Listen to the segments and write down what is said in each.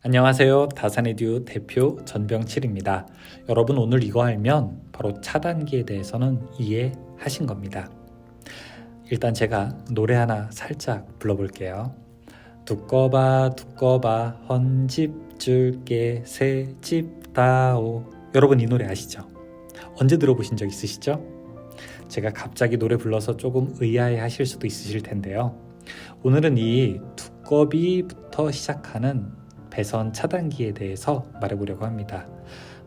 안녕하세요. 다산에듀 대표 전병칠입니다. 여러분 오늘 이거 알면 바로 차단기에 대해서는 이해하신 겁니다. 일단 제가 노래 하나 살짝 불러볼게요. 두꺼봐 두꺼봐 헌집 줄게 새집 다오. 여러분 이 노래 아시죠? 언제 들어보신 적 있으시죠? 제가 갑자기 노래 불러서 조금 의아해 하실 수도 있으실 텐데요. 오늘은 이 두꺼비부터 시작하는 배선 차단기에 대해서 말해보려고 합니다.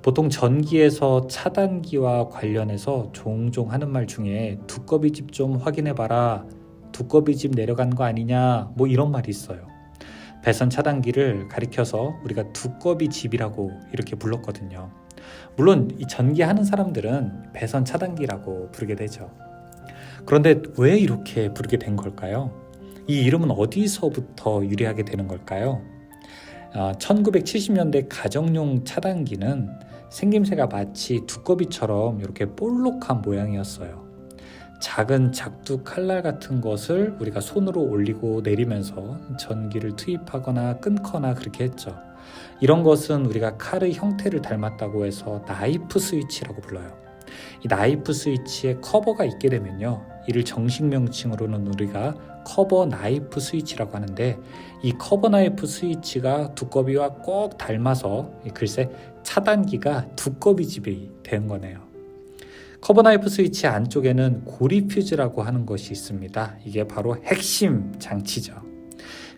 보통 전기에서 차단기와 관련해서 종종 하는 말 중에 두꺼비 집 좀 확인해봐라, 두꺼비 집 내려간 거 아니냐, 뭐 이런 말이 있어요. 배선 차단기를 가리켜서 우리가 두꺼비 집이라고 이렇게 불렀거든요. 물론 이 전기하는 사람들은 배선 차단기라고 부르게 되죠. 그런데 왜 이렇게 부르게 된 걸까요? 이 이름은 어디서부터 유래하게 되는 걸까요? 1970년대 가정용 차단기는 생김새가 마치 두꺼비처럼 이렇게 볼록한 모양이었어요. 작은 작두 칼날 같은 것을 우리가 손으로 올리고 내리면서 전기를 투입하거나 끊거나 그렇게 했죠. 이런 것은 우리가 칼의 형태를 닮았다고 해서 나이프 스위치라고 불러요. 이 나이프 스위치에 커버가 있게 되면요, 이를 정식 명칭으로는 우리가 커버 나이프 스위치라고 하는데, 이 커버 나이프 스위치가 두꺼비와 꼭 닮아서 글쎄 차단기가 두꺼비 집이 된 거네요. 커버 나이프 스위치 안쪽에는 고리 퓨즈라고 하는 것이 있습니다. 이게 바로 핵심 장치죠.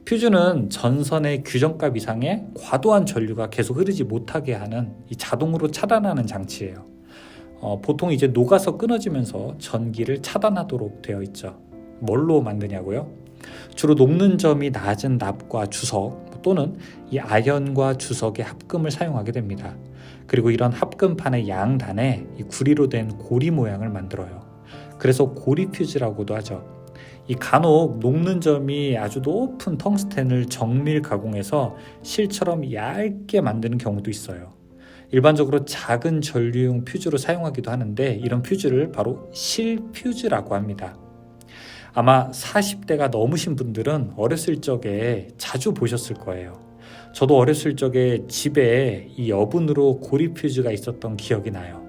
퓨즈는 전선의 규정값 이상의 과도한 전류가 계속 흐르지 못하게 하는 이 자동으로 차단하는 장치예요. 보통 이제 녹아서 끊어지면서 전기를 차단하도록 되어 있죠. 뭘로 만드냐고요? 주로 녹는 점이 낮은 납과 주석 또는 이 아연과 주석의 합금을 사용하게 됩니다. 그리고 이런 합금판의 양단에 이 구리로 된 고리 모양을 만들어요. 그래서 고리 퓨즈라고도 하죠. 이 간혹 녹는 점이 아주 높은 텅스텐을 정밀 가공해서 실처럼 얇게 만드는 경우도 있어요. 일반적으로 작은 전류용 퓨즈로 사용하기도 하는데, 이런 퓨즈를 바로 실퓨즈라고 합니다. 아마 40대가 넘으신 분들은 어렸을 적에 자주 보셨을 거예요. 저도 어렸을 적에 집에 이 여분으로 고리 퓨즈가 있었던 기억이 나요.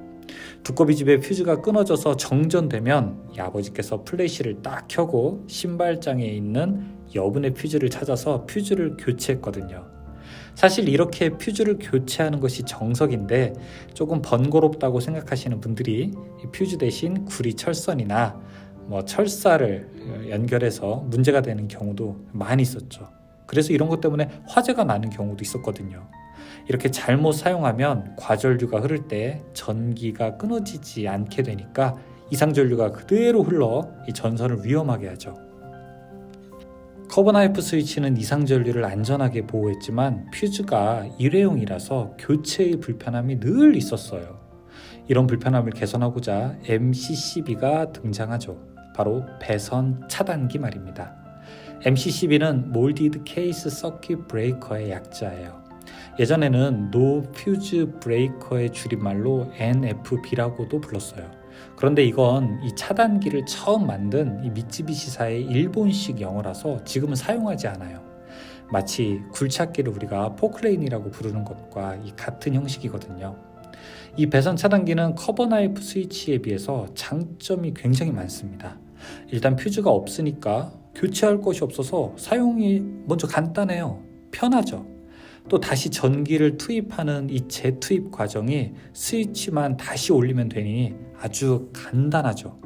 두꺼비 집에 퓨즈가 끊어져서 정전되면 이 아버지께서 플래시를 딱 켜고 신발장에 있는 여분의 퓨즈를 찾아서 퓨즈를 교체했거든요. 사실 이렇게 퓨즈를 교체하는 것이 정석인데, 조금 번거롭다고 생각하시는 분들이 이 퓨즈 대신 구리 철선이나 철사를 연결해서 문제가 되는 경우도 많이 있었죠. 그래서 이런 것 때문에 화재가 나는 경우도 있었거든요. 이렇게 잘못 사용하면 과전류가 흐를 때 전기가 끊어지지 않게 되니까 이상전류가 그대로 흘러 이 전선을 위험하게 하죠. 커버 나이프 스위치는 이상전류를 안전하게 보호했지만 퓨즈가 일회용이라서 교체의 불편함이 늘 있었어요. 이런 불편함을 개선하고자 MCCB가 등장하죠. 바로 배선 차단기 말입니다. MCCB는 몰디드 케이스 서킷 브레이커의 약자예요. 예전에는 노 퓨즈 브레이커의 줄임말로 NFB라고도 불렀어요. 그런데 이건 이 차단기를 처음 만든 이 미쓰비시사의 일본식 영어라서 지금은 사용하지 않아요. 마치 굴착기를 우리가 포클레인이라고 부르는 것과 이 같은 형식이거든요. 이 배선 차단기는 커버 나이프 스위치에 비해서 장점이 굉장히 많습니다. 일단 퓨즈가 없으니까 교체할 것이 없어서 사용이 먼저 간단해요. 편하죠. 또 다시 전기를 투입하는 이 재투입 과정이 스위치만 다시 올리면 되니 아주 간단하죠.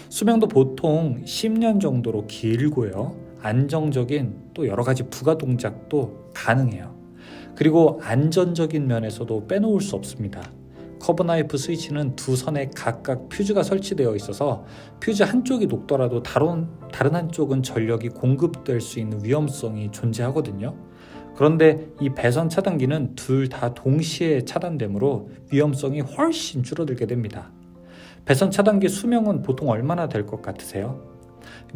수명도 보통 10년 정도로 길고요. 안정적인 또 여러 가지 부가 동작도 가능해요. 그리고 안전적인 면에서도 빼놓을 수 없습니다. 커버 나이프 스위치는 두 선에 각각 퓨즈가 설치되어 있어서 퓨즈 한쪽이 녹더라도 다른 한쪽은 전력이 공급될 수 있는 위험성이 존재하거든요. 그런데 이 배선 차단기는 둘 다 동시에 차단되므로 위험성이 훨씬 줄어들게 됩니다. 배선 차단기 수명은 보통 얼마나 될 것 같으세요?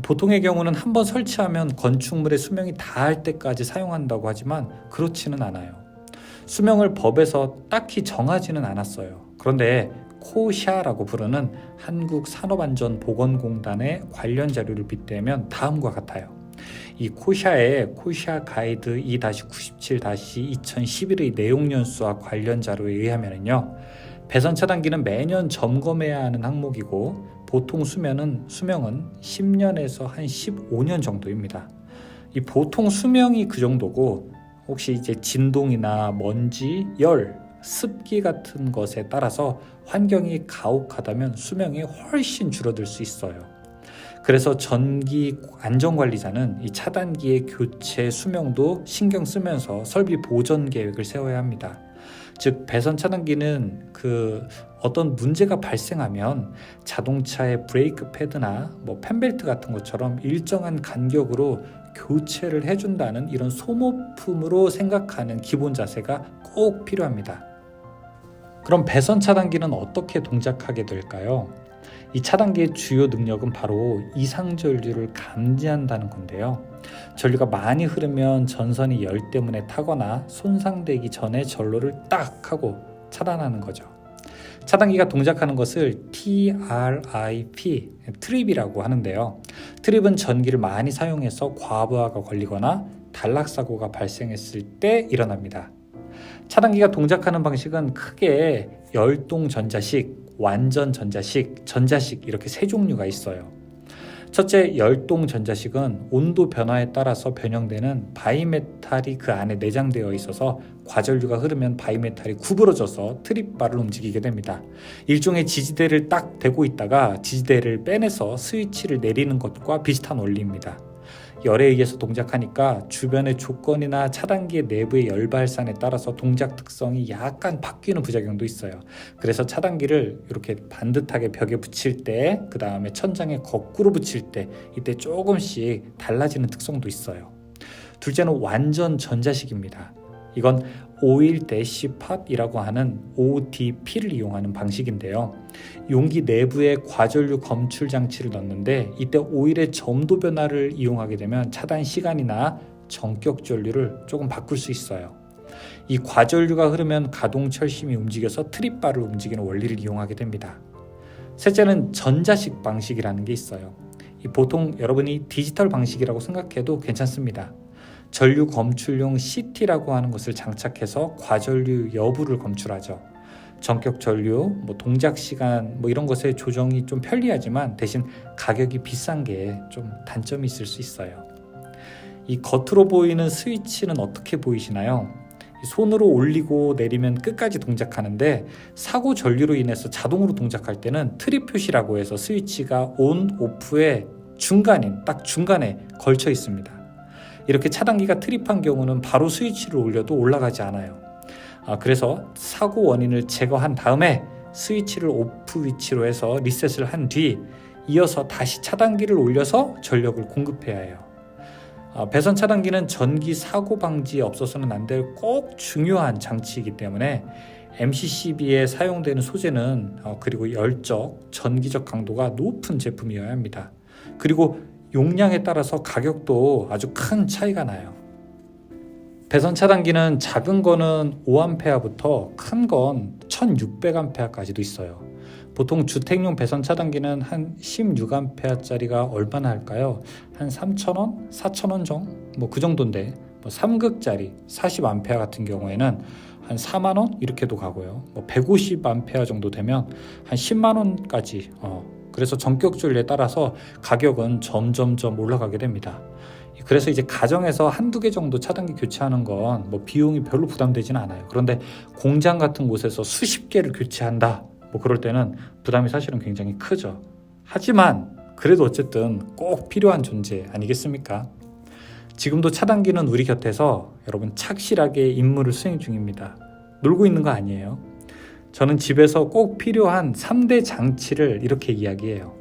보통의 경우는 한번 설치하면 건축물의 수명이 다할 때까지 사용한다고 하지만 그렇지는 않아요. 수명을 법에서 딱히 정하지는 않았어요. 그런데 코샤라고 부르는 한국산업안전보건공단의 관련 자료를 빗대면 다음과 같아요. 이 코샤의 코샤 가이드 2-97-2011의 내용 연수와 관련 자료에 의하면요, 배선 차단기는 매년 점검해야 하는 항목이고 보통 수명은 10년에서 한 15년 정도입니다. 이 보통 수명이 그 정도고, 혹시 이제 진동이나 먼지, 열, 습기 같은 것에 따라서 환경이 가혹하다면 수명이 훨씬 줄어들 수 있어요. 그래서 전기 안전관리자는 이 차단기의 교체 수명도 신경 쓰면서 설비 보전 계획을 세워야 합니다. 즉, 배선 차단기는 어떤 문제가 발생하면 자동차의 브레이크 패드나 펜벨트 같은 것처럼 일정한 간격으로 교체를 해준다는 이런 소모품으로 생각하는 기본 자세가 꼭 필요합니다. 그럼 배선 차단기는 어떻게 동작하게 될까요? 이 차단기의 주요 능력은 바로 이상 전류를 감지한다는 건데요. 전류가 많이 흐르면 전선이 열 때문에 타거나 손상되기 전에 전로를 딱 하고 차단하는 거죠. 차단기가 동작하는 것을 TRIP, 트립이라고 하는데요. 트립은 전기를 많이 사용해서 과부하가 걸리거나 단락사고가 발생했을 때 일어납니다. 차단기가 동작하는 방식은 크게 열동 전자식, 완전 전자식, 전자식 이렇게 세 종류가 있어요. 첫째, 열동 전자식은 온도 변화에 따라서 변형되는 바이메탈이 그 안에 내장되어 있어서 과전류가 흐르면 바이메탈이 구부러져서 트립바를 움직이게 됩니다. 일종의 지지대를 딱 대고 있다가 지지대를 빼내서 스위치를 내리는 것과 비슷한 원리입니다. 열에 의해서 동작하니까 주변의 조건이나 차단기의 내부의 열 발산에 따라서 동작 특성이 약간 바뀌는 부작용도 있어요. 그래서 차단기를 이렇게 반듯하게 벽에 붙일 때, 그 다음에 천장에 거꾸로 붙일 때, 이때 조금씩 달라지는 특성도 있어요. 둘째는 완전 전자식입니다. 이건 오일 대시 팟이라고 하는 ODP를 이용하는 방식인데요. 용기 내부에 과전류 검출 장치를 넣는데, 이때 오일의 점도 변화를 이용하게 되면 차단 시간이나 전격 전류를 조금 바꿀 수 있어요. 이 과전류가 흐르면 가동 철심이 움직여서 트립바를 움직이는 원리를 이용하게 됩니다. 셋째는 전자식 방식이라는 게 있어요. 보통 여러분이 디지털 방식이라고 생각해도 괜찮습니다. 전류 검출용 CT라고 하는 것을 장착해서 과전류 여부를 검출하죠. 전격 전류, 동작 시간 이런 것의 조정이 좀 편리하지만 대신 가격이 비싼 게 좀 단점이 있을 수 있어요. 이 겉으로 보이는 스위치는 어떻게 보이시나요? 손으로 올리고 내리면 끝까지 동작하는데, 사고 전류로 인해서 자동으로 동작할 때는 트립 표시라고 해서 스위치가 온, 오프의 중간인, 딱 중간에 걸쳐 있습니다. 이렇게 차단기가 트립한 경우는 바로 스위치를 올려도 올라가지 않아요. 그래서 사고 원인을 제거한 다음에 스위치를 오프 위치로 해서 리셋을 한 뒤 이어서 다시 차단기를 올려서 전력을 공급해야 해요. 배선 차단기는 전기 사고 방지에 없어서는 안 될 꼭 중요한 장치이기 때문에 MCCB에 사용되는 소재는 그리고 열적, 전기적 강도가 높은 제품이어야 합니다. 그리고 용량에 따라서 가격도 아주 큰 차이가 나요. 배선 차단기는 작은 거는 5A부터 큰 건 1600A까지도 있어요. 보통 주택용 배선 차단기는 한 16A짜리가 얼마나 할까요? 한 3,000원? 4,000원 정도? 그 정도인데 3극짜리 40A 같은 경우에는 한 4만원? 이렇게도 가고요. 150A 정도 되면 한 10만원까지 그래서 전격 전류에 따라서 가격은 점점점 올라가게 됩니다. 그래서 이제 가정에서 한두 개 정도 차단기 교체하는 건 비용이 별로 부담되지는 않아요. 그런데 공장 같은 곳에서 수십 개를 교체한다, 그럴 때는 부담이 사실은 굉장히 크죠. 하지만 그래도 어쨌든 꼭 필요한 존재 아니겠습니까? 지금도 차단기는 우리 곁에서 여러분 착실하게 임무를 수행 중입니다. 놀고 있는 거 아니에요. 저는 집에서 꼭 필요한 3대 장치를 이렇게 이야기해요.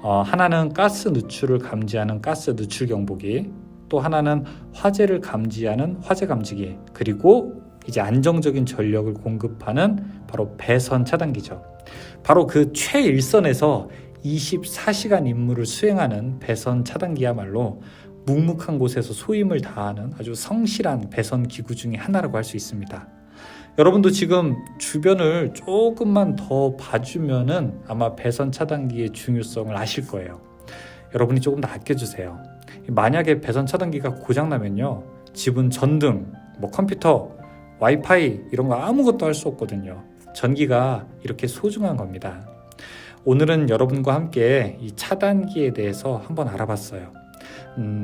하나는 가스 누출을 감지하는 가스 누출 경보기, 또 하나는 화재를 감지하는 화재 감지기, 그리고 이제 안정적인 전력을 공급하는 바로 배선 차단기죠. 바로 그 최일선에서 24시간 임무를 수행하는 배선 차단기야말로 묵묵한 곳에서 소임을 다하는 아주 성실한 배선 기구 중에 하나라고 할 수 있습니다. 여러분도 지금 주변을 조금만 더 봐주면은 아마 배선 차단기의 중요성을 아실 거예요. 여러분이 조금 더 아껴주세요. 만약에 배선 차단기가 고장나면요, 집은 전등, 컴퓨터, 와이파이 이런 거 아무것도 할 수 없거든요. 전기가 이렇게 소중한 겁니다. 오늘은 여러분과 함께 이 차단기에 대해서 한번 알아봤어요.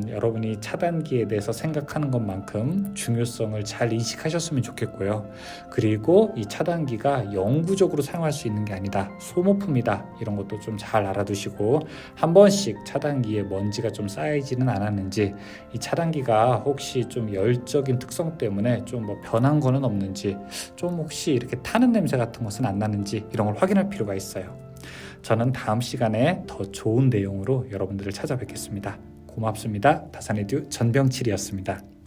여러분이 차단기에 대해서 생각하는 것만큼 중요성을 잘 인식하셨으면 좋겠고요. 그리고 이 차단기가 영구적으로 사용할 수 있는 게 아니다, 소모품이다, 이런 것도 좀 잘 알아두시고, 한 번씩 차단기에 먼지가 좀 쌓이지는 않았는지, 이 차단기가 혹시 좀 열적인 특성 때문에 좀 변한 거는 없는지, 좀 혹시 이렇게 타는 냄새 같은 것은 안 나는지, 이런 걸 확인할 필요가 있어요. 저는 다음 시간에 더 좋은 내용으로 여러분들을 찾아뵙겠습니다. 고맙습니다. 다산에듀 전병칠이었습니다.